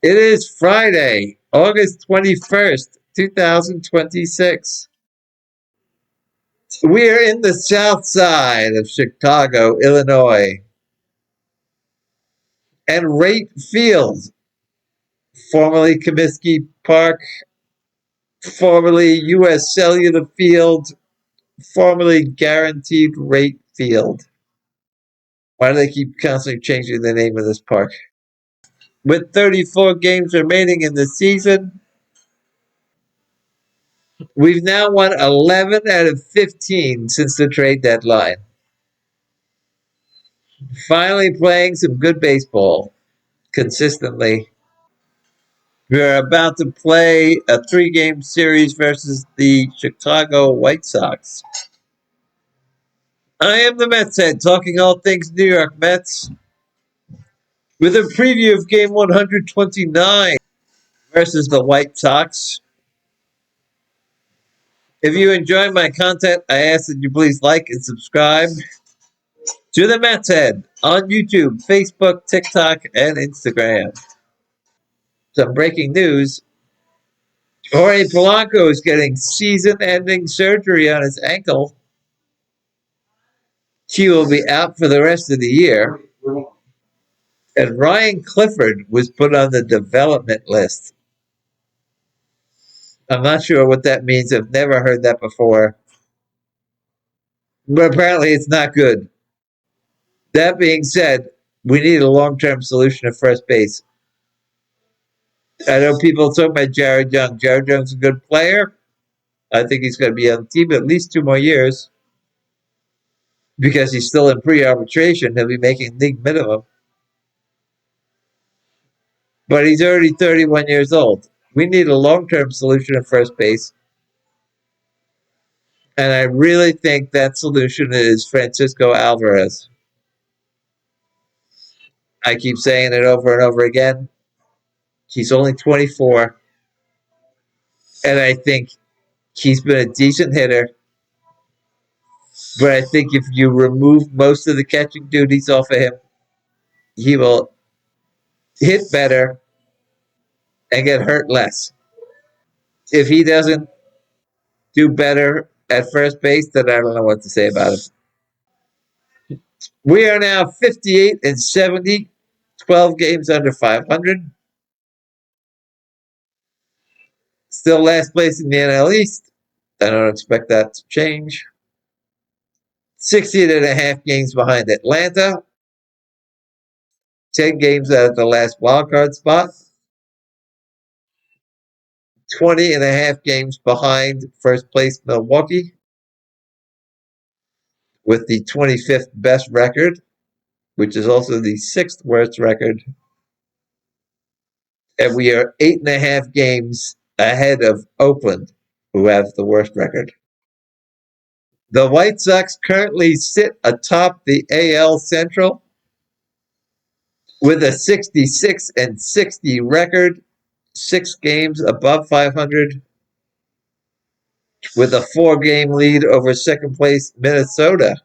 It is Friday, August 21st, 2026. We're in the south side of Chicago, Illinois. And Rate Field, formerly Comiskey Park, formerly U.S. Cellular Field, formerly Guaranteed Rate Field. Why do they keep constantly changing the name of this park? With 34 games remaining in the season, we've now won 11 out of 15 since the trade deadline. Finally playing some good baseball consistently. We're about to play a 3-game series versus the Chicago White Sox. I am the Mets head, talking all things New York Mets, with a preview of game 129 versus the White Sox. If you enjoy my content, I ask that you please like and subscribe to the Mets head on YouTube, Facebook, TikTok, and Instagram. Some breaking news. Jorge Polanco is getting season-ending surgery on his ankle. He will be out for the rest of the year. And Ryan Clifford was put on the development list. I'm not sure what that means. I've never heard that before. But apparently it's not good. That being said, we need a long-term solution at first base. I know people talk about Jared Young. Jared Young's a good player. I think he's going to be on the team at least 2 more years because he's still in pre-arbitration. He'll be making league minimum. But he's already 31 years old. We need a long-term solution at first base. And I really think that solution is Francisco Alvarez. I keep saying it over and over again. He's only 24. And I think he's been a decent hitter. But I think if you remove most of the catching duties off of him, he will hit better and get hurt less. If he doesn't do better at first base, then I don't know what to say about him. We are now 58 and 70, 12 games under 500. Still last place in the NL East. I don't expect that to change. 16 and a half games behind Atlanta. 10 games out of the last wildcard spot. 20 and a half games behind first place Milwaukee, with the 25th best record, which is also the 6th worst record. And we are 8.5 games ahead of Oakland, who have the worst record. The White Sox currently sit atop the AL Central with a 66 and 60 record, 6 games above 500, with a 4-game lead over second place Minnesota.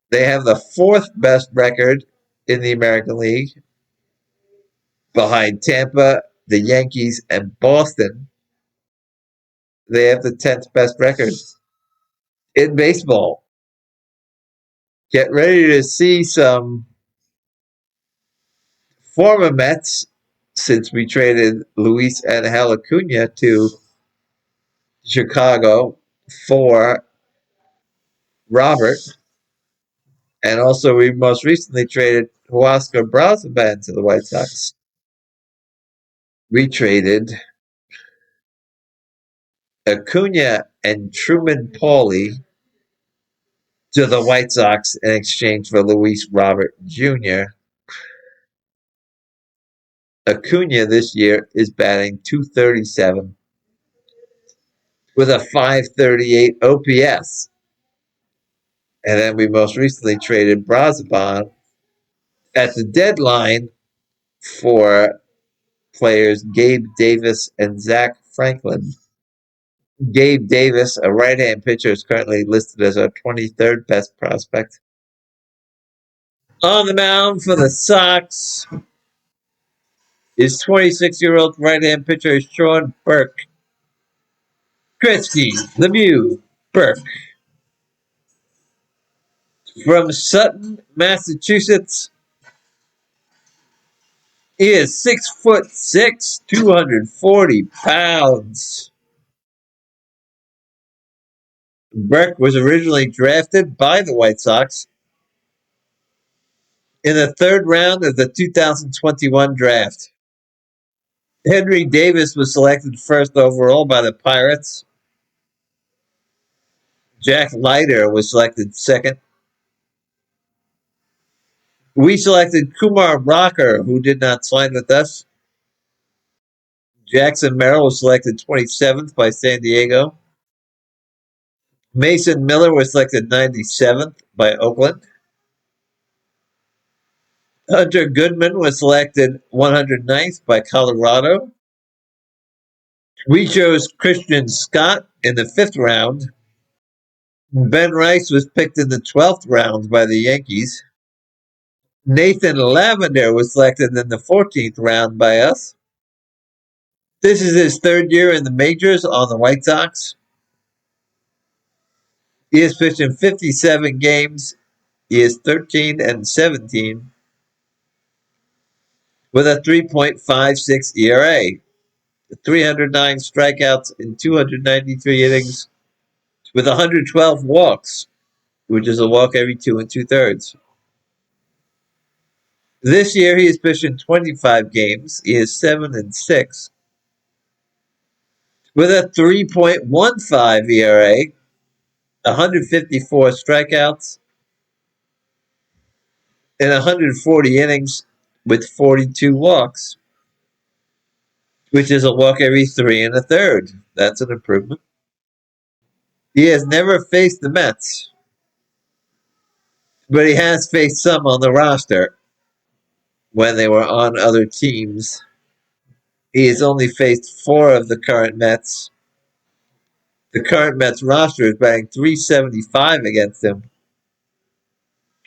They have the 4th best record in the American League, behind Tampa, the Yankees, and Boston. They have the 10th best record in baseball. Get ready to see some former Mets, since we traded Luis Angel Acuna to Chicago for Robert. And also, we most recently traded Huascar Brazoban to the White Sox. We traded Acuna and Truman Pauly to the White Sox in exchange for Luis Robert Jr. Acuna this year is batting .237 with a .538 OPS. And then we most recently traded Brazoban at the deadline for players Gabe Davis and Zach Franklin. Gabe Davis, a right-hand pitcher, is currently listed as our 23rd best prospect. On the mound for the Sox, is 26-year-old right-hand pitcher Sean Burke. Gretzky, Lemieux, Burke. From Sutton, Massachusetts, he is 6'6", 240 pounds. Burke was originally drafted by the White Sox in the third round of the 2021 draft. Henry Davis was selected first overall by the Pirates. Jack Leiter was selected second. We selected Kumar Rocker, who did not sign with us. Jackson Merrill was selected 27th by San Diego. Mason Miller was selected 97th by Oakland. Hunter Goodman was selected 109th by Colorado. We chose Christian Scott in the 5th round. Ben Rice was picked in the 12th round by the Yankees. Nathan Lavender was selected in the 14th round by us. This is his third year in the majors on the White Sox. He has pitched in 57 games. He is 13-17 with a 3.56 ERA, 309 strikeouts in 293 innings with 112 walks, which is a walk every 2 2/3. This year he has pitched in 25 games. He is 7-6 with a 3.15 ERA, 154 strikeouts in 140 innings with 42 walks, which is a walk every 3 1/3. That's an improvement. He has never faced the Mets, but he has faced some on the roster when they were on other teams. He has only faced 4 of the current Mets. The current Mets roster is batting .375 against him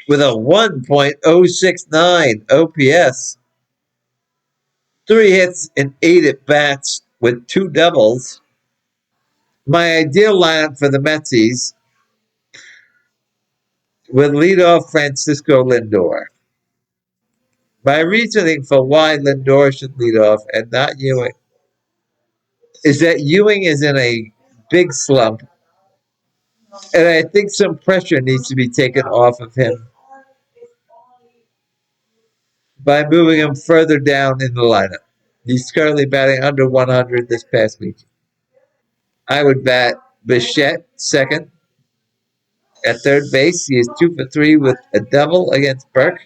with a 1.069 OPS. 3 hits and 8 at bats with 2 doubles. My ideal lineup for the Metsies would lead off Francisco Lindor. My reasoning for why Lindor should lead off and not Ewing is that Ewing is in a big slump, and I think some pressure needs to be taken off of him by moving him further down in the lineup. He's currently batting under 100 this past week. I would bat Bichette second. At third base, he is 2 for 3 with a double against Burke.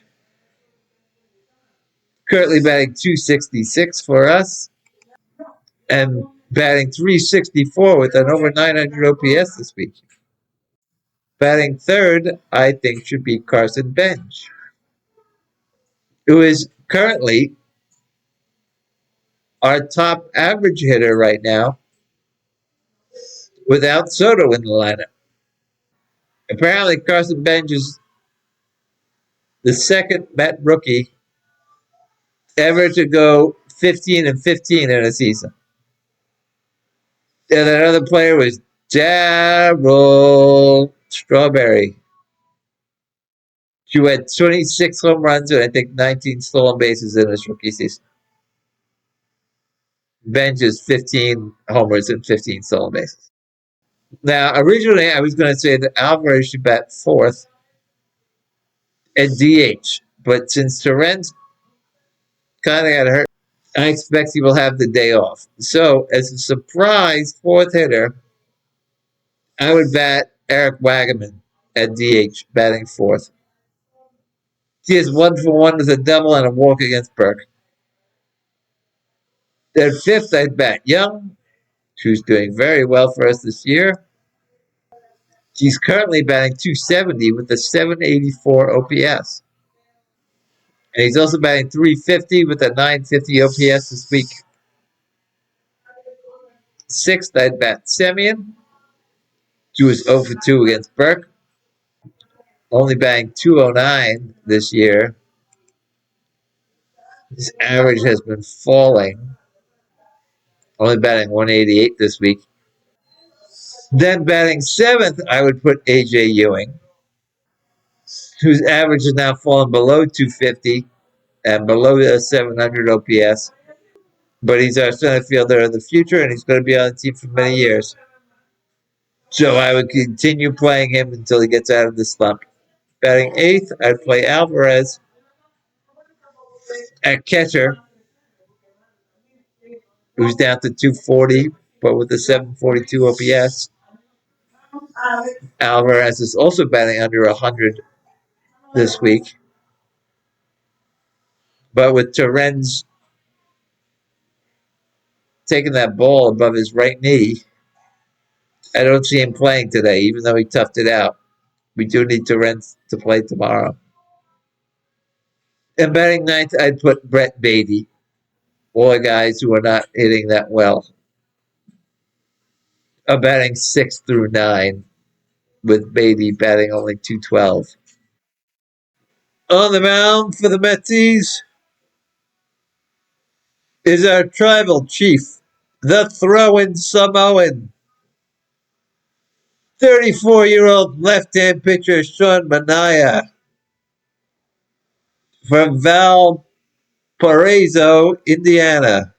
Currently batting .266 for us and batting .364 with an over 900 OPS this week. Batting third, I think, should be Carson Bench, who is currently our top average hitter right now without Soto in the lineup. Apparently, Carson Bench is the second Met rookie ever to go 15-15 in a season. And another player was Darryl Strawberry, who had 26 home runs and I think 19 stolen bases in his rookie season. Bench is 15 homers and 15 stolen bases. Now, originally, I was going to say that Alvarez should bat fourth at DH, but since Torrens kind of got hurt, I expect he will have the day off. So, as a surprise fourth hitter, I would bat Eric Wagaman at DH, batting fourth. He is 1 for 1 with a double and a walk against Burke. At fifth, I'd bat Young, who's doing very well for us this year. He's currently batting .270 with a 784 OPS. And he's also batting .350 with a 950 OPS this week. Sixth, I'd bat Semien, who is 0 for 2 against Burke. Only batting .209 this year. His average has been falling, only batting 188 this week. Then batting seventh, I would put A.J. Ewing, whose average has now fallen below 250 and below the 700 OPS. But he's our center fielder of the future, and he's going to be on the team for many years. So I would continue playing him until he gets out of the slump. Batting eighth, I'd play Alvarez. At catcher, who's down to 240, but with a 742 OPS. Alvarez is also batting under 100 this week. But with Torrens taking that ball above his right knee, I don't see him playing today, even though he toughed it out. We do need Torrens to play tomorrow. And batting ninth, I'd put Brett Beatty. All the guys who are not hitting that well. I'm batting 6 through 9, with Beatty batting only 212. On the mound for the Metsies is our tribal chief, the throw-in Samoan. 34-year-old left-hand pitcher Sean Manaea from Valparaiso, Indiana.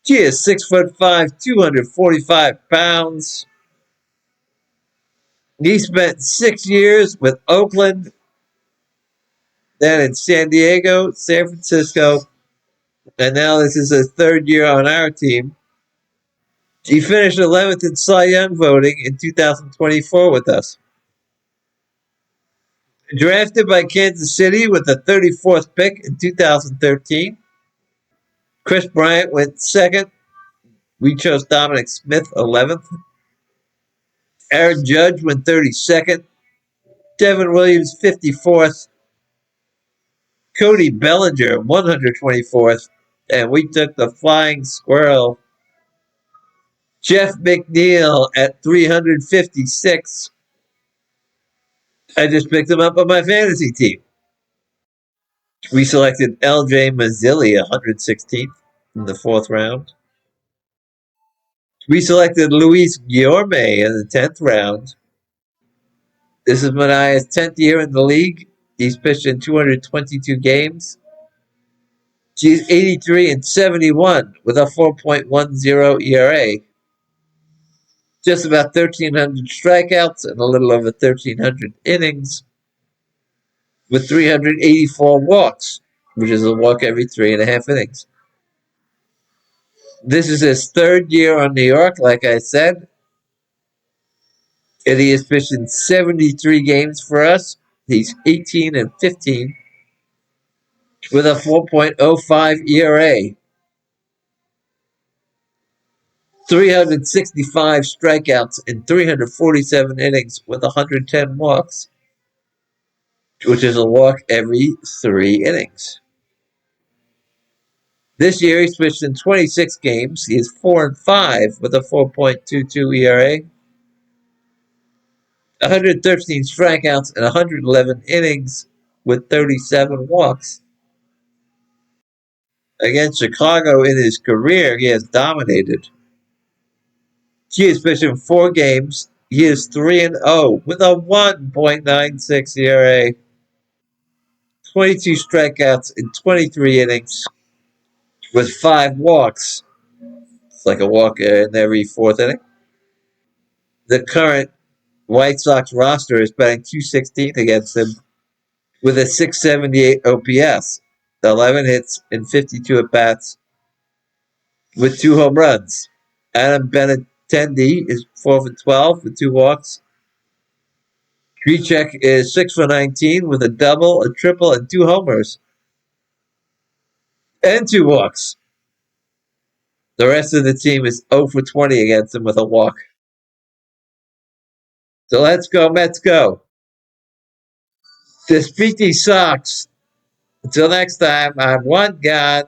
He is 6'5", 245 pounds. He spent 6 years with Oakland, then in San Diego, San Francisco, and now this is his third year on our team. He finished 11th in Cy Young voting in 2024 with us. Drafted by Kansas City with the 34th pick in 2013. Chris Bryant went second. We chose Dominic Smith 11th. Aaron Judge went 32nd. Devin Williams 54th. Cody Bellinger 124th. And we took the flying squirrel, Jeff McNeil, at 356. I just picked him up on my fantasy team. We selected L.J. Mazzilli 116th in the 4th round. We selected Luis Guillorme in the 10th round. This is Manaea's 10th year in the league. He's pitched in 222 games. He's 83-71 with a 4.10 ERA. Just about 1,300 strikeouts and a little over 1,300 innings with 384 walks, which is a walk every 3.5 innings. This is his third year on New York, like I said. And he has pitched in 73 games for us. He's 18-15 with a 4.05 ERA. 365 strikeouts in 347 innings with 110 walks, which is a walk every 3 innings. This year he's pitched in 26 games. He is 4-5 with a 4.22 ERA. 113 strikeouts and 111 innings with 37 walks. Against Chicago in his career, he has dominated. He has pitched in 4 games. He is 3-0 with a 1.96 ERA. 22 strikeouts in 23 innings with 5 walks. It's like a walk in every 4th inning. The current White Sox roster is batting .216 against him with a .678 OPS. 11 hits in 52 at-bats with 2 home runs. Adam Benintendi is 4-12 with 2 walks. Krejcik is 6-19 with a double, a triple, and 2 homers. And 2 walks. The rest of the team is 0-20 against him with a walk. So let's go, Mets go. To speak these Sox. Until next time, I'm one God.